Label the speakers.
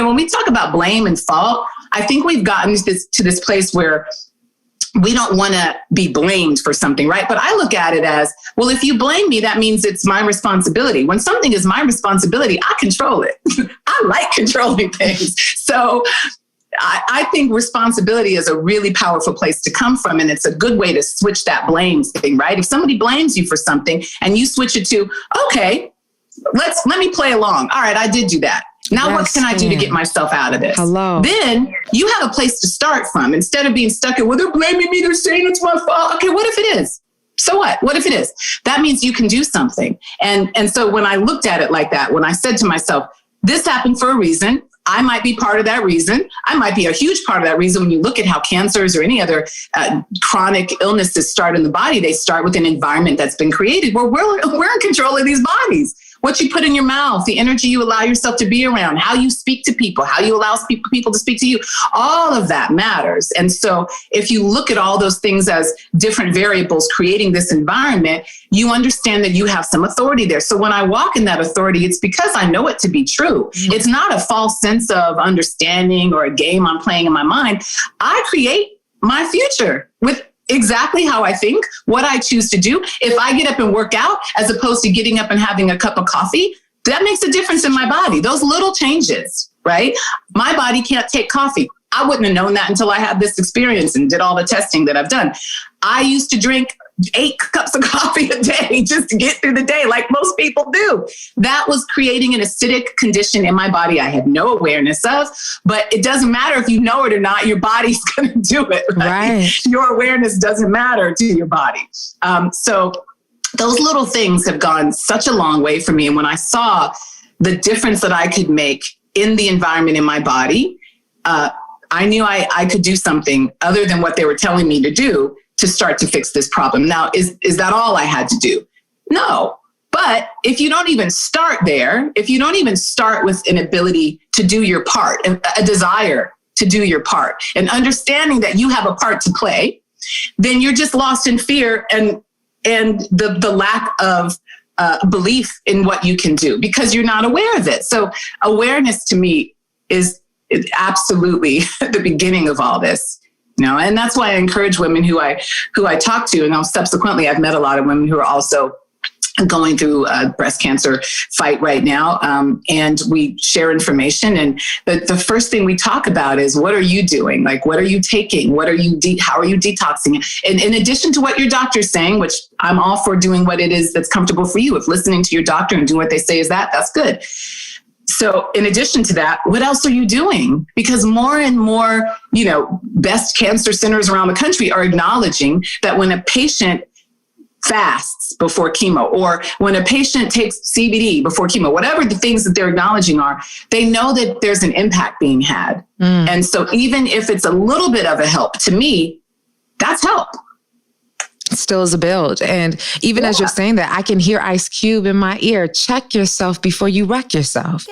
Speaker 1: when we talk about blame and fault, I think we've gotten to this place where we don't want to be blamed for something, right? But I look at it as, well, if you blame me, that means it's my responsibility. When something is my responsibility, I control it. I like controlling things. So I think responsibility is a really powerful place to come from. And it's a good way to switch that blame thing, right? If somebody blames you for something and you switch it to, okay, let me play along. All right, I did do that. Now, what can I do to get myself out of this? Then you have a place to start from instead of being stuck at, well, they're blaming me. They're saying it's my fault. Okay, what if it is? So what? What if it is? That means you can do something. And so when I looked at it like that, when I said to myself, this happened for a reason, I might be part of that reason. I might be a huge part of that reason. When you look at how cancers or any other chronic illnesses start in the body, they start with an environment that's been created where we're in control of these bodies. What you put in your mouth, the energy you allow yourself to be around, how you speak to people, how you allow people to speak to you, all of that matters. And so if you look at all those things as different variables creating this environment, you understand that you have some authority there. So when I walk in that authority, it's because I know it to be true. Mm-hmm. It's not a false sense of understanding or a game I'm playing in my mind. I create my future with exactly how I think, what I choose to do. If I get up and work out, as opposed to getting up and having a cup of coffee, that makes a difference in my body. Those little changes, right? My body can't take coffee. I wouldn't have known that until I had this experience and did all the testing that I've done. I used to drink 8 cups of coffee a day just to get through the day, like most people do. That was creating an acidic condition in my body I had no awareness of, but it doesn't matter if you know it or not, your body's going to do it. Right? Your awareness doesn't matter to your body. So those little things have gone such a long way for me. And when I saw the difference that I could make in the environment in my body, I knew I could do something other than what they were telling me to do to start to fix this problem. Now, is that all I had to do? No. But if you don't even start there, if you don't even start with an ability to do your part, a desire to do your part, and understanding that you have a part to play, then you're just lost in fear and the lack of belief in what you can do because you're not aware of it. So awareness to me is absolutely the beginning of all this. And that's why I encourage women who I talk to, and subsequently I've met a lot of women who are also going through a breast cancer fight right now. And we share information. And the first thing we talk about is, what are you doing? Like, what are you taking? How are you detoxing? And in addition to what your doctor's saying, which I'm all for doing what it is that's comfortable for you. If listening to your doctor and doing what they say is that's good. So in addition to that, what else are you doing? Because more and more, best cancer centers around the country are acknowledging that when a patient fasts before chemo, or when a patient takes CBD before chemo, whatever the things that they're acknowledging are, they know that there's an impact being had. And so even if it's a little bit of a help, to me, that's help.
Speaker 2: Still is a build. And even as you're saying that, I can hear Ice Cube in my ear. Check yourself before you wreck yourself.